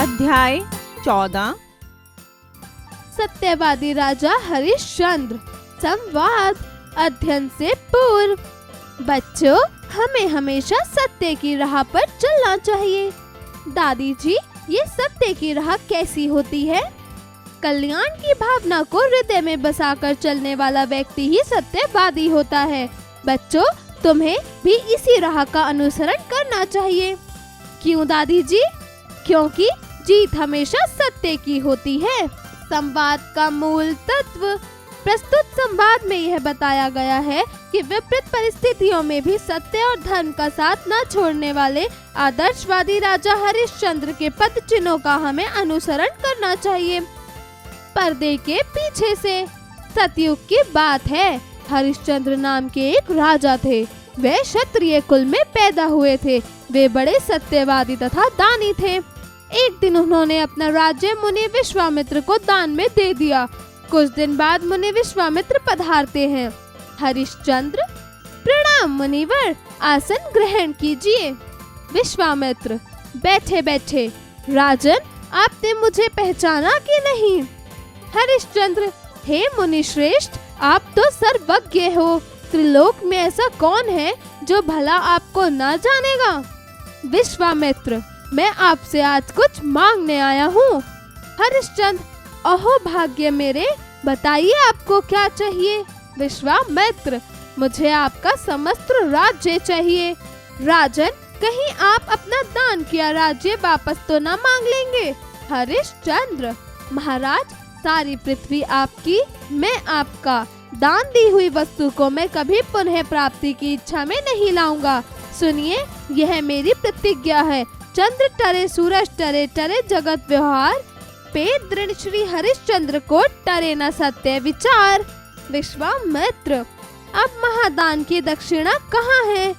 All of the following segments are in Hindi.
अध्याय 14। सत्यवादी राजा हरिश्चंद्र। संवाद अध्ययन से पूर्व। बच्चों, हमें हमेशा सत्य की राह पर चलना चाहिए। दादी जी, ये सत्य की राह कैसी होती है? कल्याण की भावना को हृदय में बसाकर चलने वाला व्यक्ति ही सत्यवादी होता है। बच्चों, तुम्हें भी इसी राह का अनुसरण करना चाहिए। क्यों दादी जी? क्योंकि जीत हमेशा सत्य की होती है। संवाद का मूल तत्व। प्रस्तुत संवाद में यह बताया गया है कि विपरीत परिस्थितियों में भी सत्य और धर्म का साथ न छोड़ने वाले आदर्शवादी राजा हरिश्चंद्र के पद चिन्हों का हमें अनुसरण करना चाहिए। पर्दे के पीछे से सतयुग की बात है। हरिश्चंद्र नाम के एक राजा थे। वे क्षत्रिय कुल में पैदा हुए थे। वे बड़े सत्यवादी तथा दानी थे। एक दिन उन्होंने अपना राज्य मुनि विश्वामित्र को दान में दे दिया। कुछ दिन बाद मुनि विश्वामित्र पधारते हैं। हरिश्चंद्र: प्रणाम मुनिवर, आसन ग्रहण कीजिए। विश्वामित्र: बैठे बैठे। राजन, आपने मुझे पहचाना कि नहीं? हरिश्चंद्र: हे मुनि श्रेष्ठ, आप तो सर्वज्ञ हो। त्रिलोक में ऐसा कौन है जो भला आपको न जानेगा? विश्वामित्र: मैं आपसे आज कुछ मांगने आया हूँ। हरिश्चंद्र: अहो भाग्य मेरे, बताइए आपको क्या चाहिए? विश्वामित्र: मुझे आपका समस्त राज्य चाहिए। राजन, कहीं आप अपना दान किया राज्य वापस तो न मांग लेंगे? हरिश्चंद्र: महाराज, सारी पृथ्वी आपकी, मैं आपका। दान दी हुई वस्तु को मैं कभी पुनः प्राप्ति की इच्छा में नहीं लाऊंगा। सुनिए, यह मेरी प्रतिज्ञा है। चंद्र टरे, सूरज टरे, टरे जगत व्यवहार पे दृढ़ श्री हरिश्चंद्र को टरे न सत्य विचार। विश्वामित्र: अब महादान की दक्षिणा कहाँ है?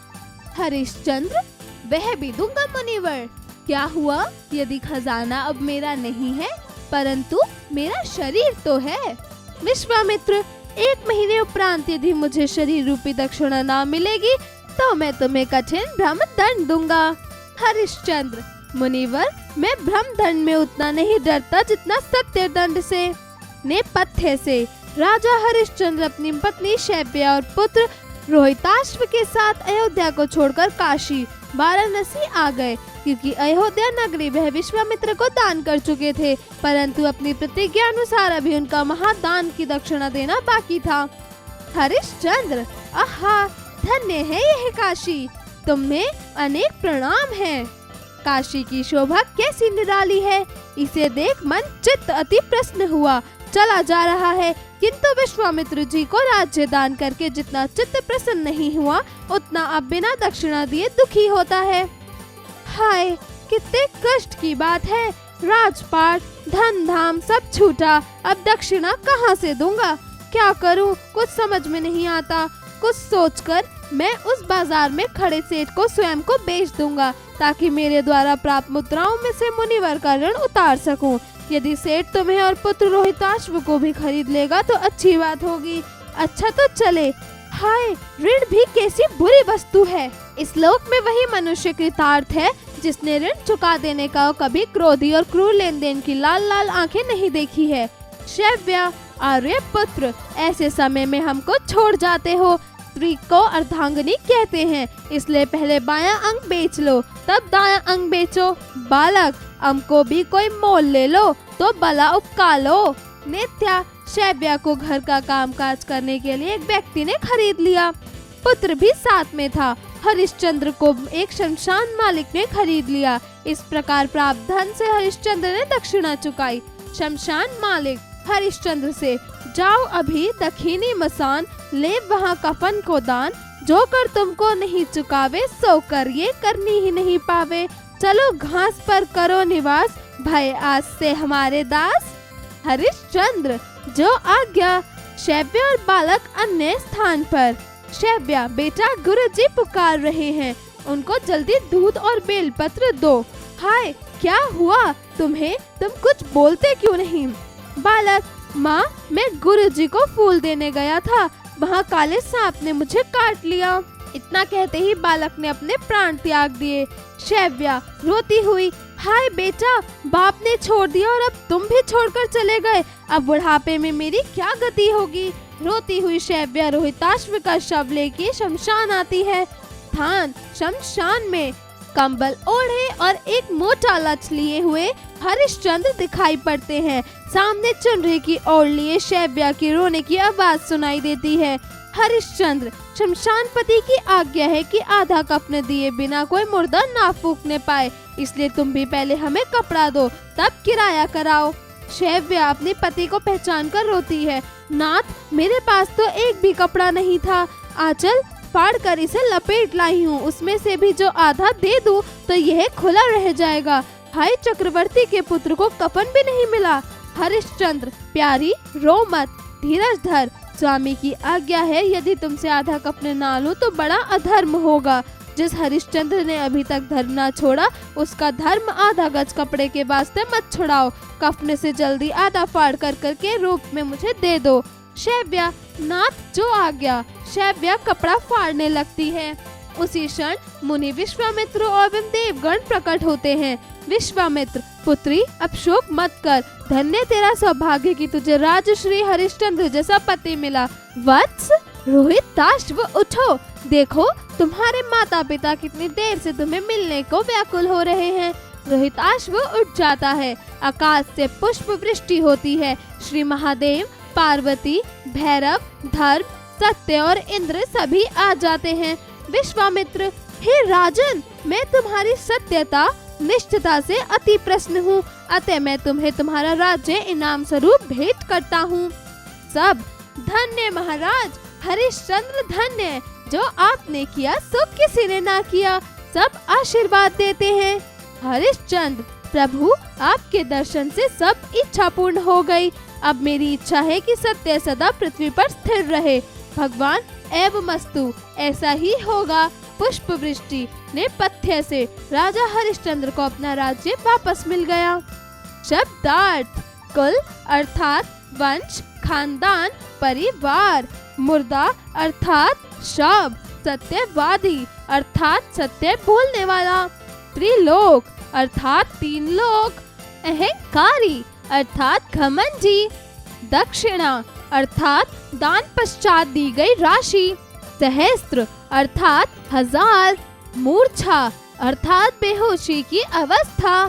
हरिश्चंद्र: वह भी दूंगा मुनिवर। क्या हुआ यदि खजाना अब मेरा नहीं है, परंतु मेरा शरीर तो है? विश्वामित्र: 1 महीने उपरांत यदि मुझे शरीर रूपी दक्षिणा ना मिलेगी तो मैं तुम्हें कठिन ब्रह्म दंड दूंगा। हरिश्चंद्र: मुनिवर, मैं ब्रह्म दंड में उतना नहीं डरता जितना सत्य दंड से। नेपथ्य से राजा हरिश्चंद्र अपनी पत्नी शैव्या और पुत्र रोहिताश्व के साथ अयोध्या को छोड़कर काशी वाराणसी आ गए, क्योंकि अयोध्या नगरी वह विश्वामित्र को दान कर चुके थे, परंतु अपनी प्रतिज्ञा अनुसार अभी उनका महादान की दक्षिणा देना बाकी था। हरिश्चंद्र: आहा, धन्य है यह काशी, तुम्हें अनेक प्रणाम हैं। काशी की शोभा कैसी निराली है, इसे देख मन चित्त अति प्रसन्न हुआ। चला जा रहा है, किंतु विश्वामित्र जी को राज्य दान करके जितना चित्त प्रसन्न नहीं हुआ, उतना अब बिना दक्षिणा दिए दुखी होता है। हाय, कितने कष्ट की बात है। राजपाट, धन धाम सब छूटा, अब दक्षिणा कहाँ से दूंगा? क्या करूं, कुछ समझ में नहीं आता। कुछ सोचकर मैं उस बाजार में खड़े सेठ को स्वयं को बेच दूंगा, ताकि मेरे द्वारा प्राप्त मुद्राओं में से मुनिवर का ऋण उतार सकूं। यदि सेठ तुम्हें और पुत्र रोहिताश्व को भी खरीद लेगा तो अच्छी बात होगी। अच्छा तो चले। हाय, ऋण भी कैसी बुरी वस्तु है। इस लोक में वही मनुष्य कृतार्थ है जिसने ऋण चुका देने का कभी क्रोधी और क्रूर लेन देन की लाल लाल आंखें नहीं देखी है। शैव्या, आर्य पुत्र, ऐसे समय में हमको छोड़ जाते हो। स्त्री को अर्धांगिनी कहते हैं, इसलिए पहले बायां अंग बेच लो, तब दायां अंग बेचो। बालक, हमको भी कोई मोल ले लो तो भला उपका लो। नित्या, शैव्या को घर का कामकाज करने के लिए एक व्यक्ति ने खरीद लिया। पुत्र भी साथ में था। हरिश्चंद्र को एक शमशान मालिक ने खरीद लिया। इस प्रकार प्राप्त धन से हरिश्चंद्र ने दक्षिणा चुकाई। शमशान मालिक हरिश्चंद्र से, जाओ अभी दखिनी मसान, ले वहाँ कफन को दान। जो कर तुमको नहीं चुकावे, सो कर ये करनी ही नहीं पावे। चलो घास पर करो निवास, भय आज से हमारे दास। हरिश्चंद्र: जो आज्ञा। शैव्या और बालक अन्य स्थान पर। शैव्या: बेटा, गुरुजी पुकार रहे हैं, उनको जल्दी दूध और बेलपत्र दो। हाय, क्या हुआ तुम्हें, तुम कुछ बोलते क्यों नहीं? बालक: माँ, मैं गुरुजी को फूल देने गया था, वहाँ काले सांप ने मुझे काट लिया। इतना कहते ही बालक ने अपने प्राण त्याग दिए। शैव्या रोती हुई: हाय बेटा, बाप ने छोड़ दिया और अब तुम भी छोड़कर चले गए। अब बुढ़ापे में मेरी क्या गति होगी। रोती हुई शैव्या रोहिताश्व का शव लेके शमशान आती है। थान शमशान में कंबल ओढ़े और एक मोटा लच लिए हुए हरिश्चंद्र दिखाई पड़ते हैं। सामने चुनरी की ओर लिए शैव्या की रोने की आवाज सुनाई देती है। हरिश्चंद्र, शमशानपति की आज्ञा है कि आधा कफन दिए बिना कोई मुर्दा ना फूकने पाए, इसलिए तुम भी पहले हमें कपड़ा दो, तब किराया कराओ। शैव्या अपने पति को पहचान कर रोती है। नाथ, मेरे पास तो एक भी कपड़ा नहीं था। आंचल फाड़ कर इसे लपेट लाई हूँ, उसमें से भी जो आधा दे दूं तो यह खुला रह जाएगा। हाय, चक्रवर्ती के पुत्र को कफन भी नहीं मिला। हरिश्चंद्र, प्यारी रो मत, धीरज धर, स्वामी की आज्ञा है, यदि तुमसे आधा कफन ना लूं तो बड़ा अधर्म होगा। जिस हरिश्चंद्र ने अभी तक धर्म ना छोड़ा, उसका धर्म आधा गज कपड़े के वास्ते मत छुड़ाओ। कफन से जल्दी आधा फाड़ कर के रूप में मुझे दे दो। शैव्या, नाथ जो आ गया। शैव्या कपड़ा फाड़ने लगती है। उसी क्षण मुनि विश्वामित्र और देवगण प्रकट होते हैं। विश्वामित्र, पुत्री अब शोक मत कर, धन्य तेरा सौभाग्य कि तुझे राजश्री हरिश्चंद्र जैसा पति मिला। वत्स, रोहिताश्व उठो, देखो तुम्हारे माता पिता कितनी देर से तुम्हें मिलने को व्याकुल हो रहे हैं। रोहिताश्व उठ जाता है। आकाश से पुष्प वृष्टि होती है। श्री महादेव, पार्वती, भैरव, धर्म, सत्य और इंद्र सभी आ जाते हैं। विश्वामित्र, हे राजन, मैं तुम्हारी सत्यता निष्ठता से अति प्रसन्न हूँ, अतः मैं तुम्हें तुम्हारा राज्य इनाम स्वरूप भेंट करता हूँ। सब, धन्य महाराज, हरिश्चंद्र धन्य, जो आपने किया सो किसी ने ना किया। सब आशीर्वाद देते हैं। हरिश्चंद्र, प्रभु आपके दर्शन से सब इच्छा पूर्ण हो गई। अब मेरी इच्छा है कि सत्य सदा पृथ्वी पर स्थिर रहे। भगवान एवमस्तु, ऐसा ही होगा। पुष्प वृष्टि ने पथ्य से राजा हरिश्चंद्र को अपना राज्य वापस मिल गया। शब्दार्थ, कुल अर्थात वंश, खानदान, परिवार। मुर्दा अर्थात शव, सत्यवादी अर्थात सत्य बोलने वाला। त्रिलोक अर्थात तीन लोक। अहंकारी अर्थात घमंडी। दक्षिणा अर्थात दान पश्चात दी गई राशि। सहस्त्र अर्थात हजार। मूर्छा अर्थात बेहोशी की अवस्था।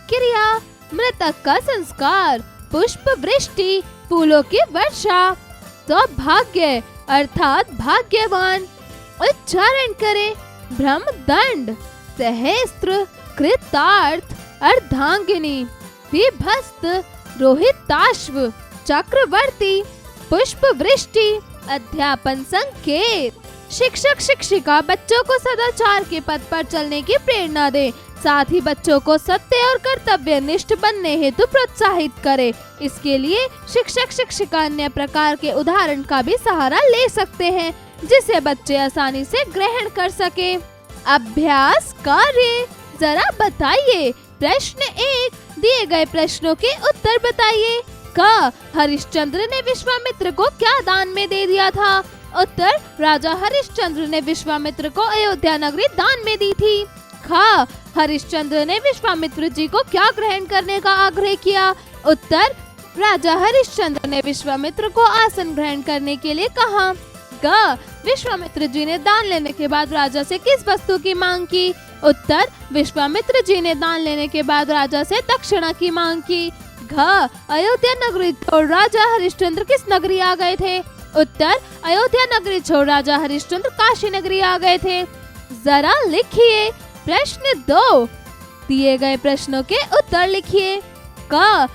क्रिया, मृतक का संस्कार। पुष्प वृष्टि, फूलों की वर्षा। सौभाग्य अर्थात भाग्यवान। उच्चारण करें, ब्रह्मदंड। सहस्त्र, कृतार्थ, अर्धांगिनी। विभस्त, रोहिताश्व, चक्रवर्ती। पुष्प वृष्टि, अध्यापन संकेत। शिक्षक शिक्षिका बच्चों को सदाचार के पथ पर चलने की प्रेरणा दे, साथ ही बच्चों को सत्य और कर्तव्यनिष्ठ बनने हेतु प्रोत्साहित करे। इसके लिए शिक्षक शिक्षिका अन्य प्रकार के उदाहरण का भी सहारा ले सकते हैं, जिसे बच्चे आसानी से ग्रहण कर सके। अभ्यास कार्य, जरा बताइए। प्रश्न 1, दिए गए प्रश्नों के उत्तर बताइए। क, हरिश्चंद्र ने विश्वामित्र को क्या दान में दे दिया था? उत्तर, राजा हरिश्चंद्र ने विश्वामित्र को अयोध्या नगरी दान में दी थी। ख, हरिश्चंद्र ने विश्वामित्र जी को क्या ग्रहण करने का आग्रह किया? उत्तर, राजा हरिश्चंद्र ने विश्वामित्र को आसन ग्रहण करने के लिए कहा। ग, विश्वामित्र जी ने दान लेने के बाद राजा से किस वस्तु की मांग की? उत्तर, विश्वामित्र जी ने दान लेने के बाद राजा से दक्षिणा की मांग की। घ, अयोध्या नगरी छोड़ राजा हरिश्चंद्र किस नगरी आ गए थे? उत्तर, अयोध्या नगरी छोड़ राजा हरिश्चंद्र काशी नगरी आ गए थे। जरा लिखिए। प्रश्न 2, दिए गए प्रश्नों के उत्तर लिखिए। क,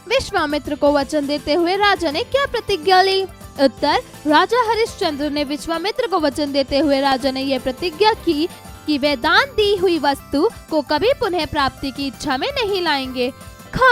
विश्वामित्र को वचन देते हुए राजा ने क्या प्रतिज्ञा ली? उत्तर, राजा हरिश्चंद्र ने विश्वामित्र को वचन देते हुए राजा ने यह प्रतिज्ञा की कि वे दान दी हुई वस्तु को कभी पुनः प्राप्ति की इच्छा में नहीं लाएंगे। ख,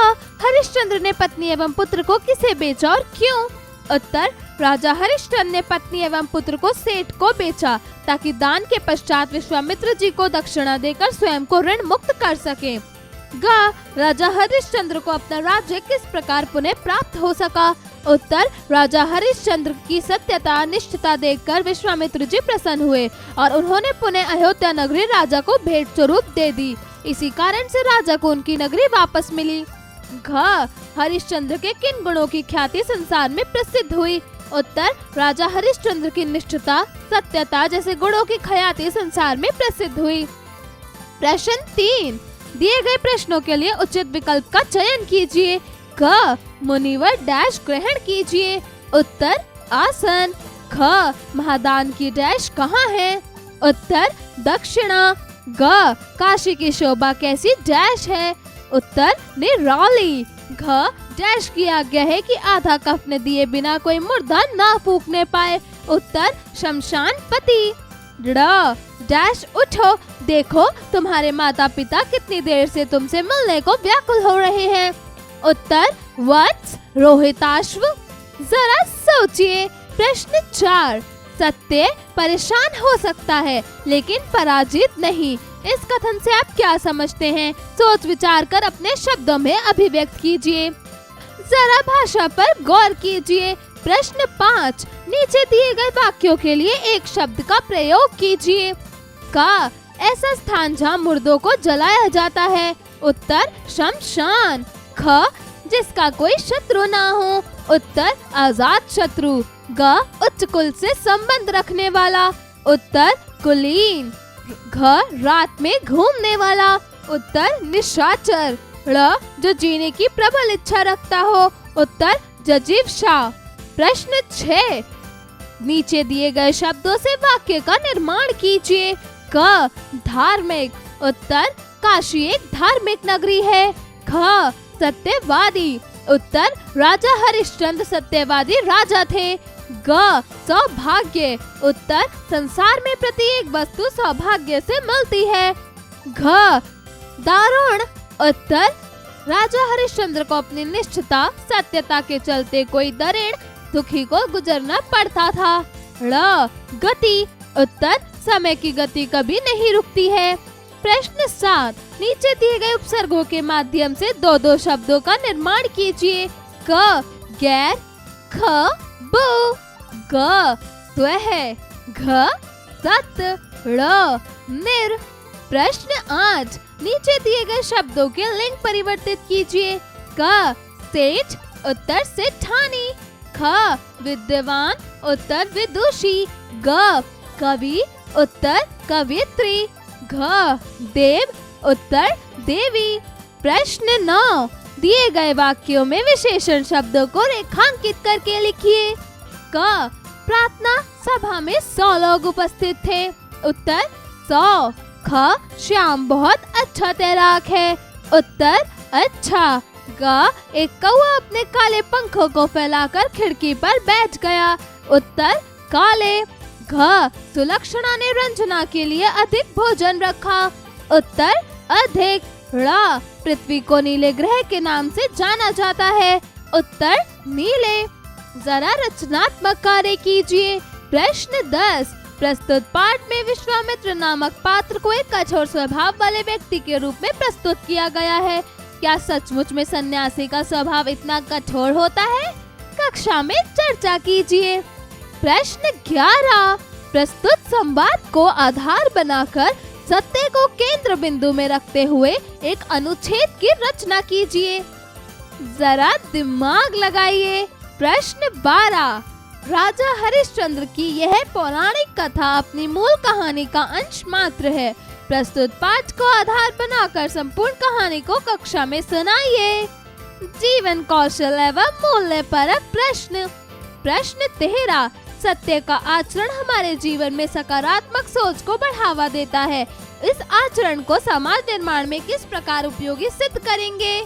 हरिश्चंद्र ने पत्नी एवं पुत्र को किसे बेचा और क्यों? उत्तर, राजा हरिश्चंद्र ने पत्नी एवं पुत्र को सेठ को बेचा ताकि दान के पश्चात विश्वामित्र जी को दक्षिणा देकर स्वयं को ऋण मुक्त कर सके। ग, राजा हरिश्चंद्र को अपना राज्य किस प्रकार पुनः प्राप्त हो सका? उत्तर, राजा हरिश्चंद्र की सत्यता निष्ठता देखकर विश्वामित्र जी प्रसन्न हुए और उन्होंने पुनः अयोध्या नगरी राजा को भेंट स्वरूप दे दी। इसी कारण से राजा को उनकी नगरी वापस मिली। घ हरिश्चंद्र के किन गुणों की ख्याति संसार में प्रसिद्ध हुई? उत्तर, राजा हरिश्चंद्र की निष्ठता, सत्यता जैसे गुणों की ख्याति संसार में प्रसिद्ध हुई। प्रश्न 3, दिए गए प्रश्नों के लिए उचित विकल्प का चयन कीजिए। क मुनिवर डैश ग्रहण कीजिए। उत्तर, आसन। ख महादान की डैश कहाँ है? उत्तर, दक्षिणा। ग काशी की शोभा कैसी डैश है? उत्तर, निराली। घ डैश की आज्ञा है कि आधा कफन दिए बिना कोई मुर्दा ना फूकने पाए। उत्तर, शमशान पति। ड डैश उठो, देखो तुम्हारे माता पिता कितनी देर से तुमसे मिलने को व्याकुल हो रहे हैं। उत्तर, वत्स, रोहिताश्व। जरा सोचिए। प्रश्न 4, सत्य परेशान हो सकता है लेकिन पराजित नहीं। इस कथन से आप क्या समझते हैं? सोच विचार कर अपने शब्दों में अभिव्यक्त कीजिए। जरा भाषा पर गौर कीजिए। प्रश्न 5, नीचे दिए गए वाक्यों के लिए एक शब्द का प्रयोग कीजिए। क ऐसा स्थान जहाँ मुर्दों को जलाया जाता है। उत्तर, शमशान। ख जिसका कोई शत्रु ना हो। उत्तर, आजाद शत्रु। ग उच्च कुल से संबंध रखने वाला। उत्तर, कुलीन। घ रात में घूमने वाला। उत्तर, निशाचर। ड़ जो जीने की प्रबल इच्छा रखता हो। उत्तर, जजीवशा। प्रश्न 6, नीचे दिए गए शब्दों से वाक्य का निर्माण कीजिए। क धार्मिक। उत्तर, काशी एक धार्मिक नगरी है। ख सत्यवादी। उत्तर, राजा हरिश्चंद्र सत्यवादी राजा थे। ग सौभाग्य। उत्तर, संसार में प्रत्येक वस्तु सौभाग्य से मिलती है। घ दारुण। उत्तर, राजा हरिश्चंद्र को अपनी निष्ठता, सत्यता के चलते कोई दरिद्र दुखी को गुजरना पड़ता था। ड़ गति। उत्तर, समय की गति कभी नहीं रुकती है। प्रश्न 7, नीचे दिए गए उपसर्गों के माध्यम से दो दो शब्दों का निर्माण कीजिए। क गैर। ख बु। ग स्वह। घ सत। ड़ निर। प्रश्न 8, नीचे दिए गए शब्दों के लिंग परिवर्तित कीजिए। क सेठ। उत्तर, सेठानी। ख विद्वान। उत्तर, विदुषी। ग कवि। उत्तर, कवियत्री। घ देव। उत्तर, देवी। प्रश्न 9, दिए गए वाक्यों में विशेषण शब्दों को रेखांकित करके लिखिए। क प्रार्थना सभा में 100 लोग उपस्थित थे। उत्तर, 100। ख श्याम बहुत अच्छा तैराक है। उत्तर, अच्छा। ग एक कौवा अपने काले पंखों को फैलाकर खिड़की पर बैठ गया। उत्तर, काले। घ सुलक्षणा ने रंजना के लिए अधिक भोजन रखा। उत्तर, अधिक। ड़ पृथ्वी को नीले ग्रह के नाम से जाना जाता है। उत्तर, नीले। जरा रचनात्मक कार्य कीजिए। प्रश्न 10, प्रस्तुत पाठ में विश्वामित्र नामक पात्र को एक कठोर स्वभाव वाले व्यक्ति के रूप में प्रस्तुत किया गया है। क्या सचमुच में सन्यासी का स्वभाव इतना कठोर होता है? कक्षा में चर्चा कीजिए। प्रश्न 11, प्रस्तुत संवाद को आधार बनाकर सत्य को केंद्र बिंदु में रखते हुए एक अनुच्छेद की रचना कीजिए। जरा दिमाग लगाइए। प्रश्न 12, राजा हरिश्चंद्र की यह पौराणिक कथा अपनी मूल कहानी का अंश मात्र है। प्रस्तुत पाठ को आधार बनाकर संपूर्ण कहानी को कक्षा में सुनाइए। जीवन कौशल एवं मूल्य परक प्रश्न। प्रश्न 13, सत्य का आचरण हमारे जीवन में सकारात्मक सोच को बढ़ावा देता है। इस आचरण को समाज निर्माण में किस प्रकार उपयोगी सिद्ध करेंगे?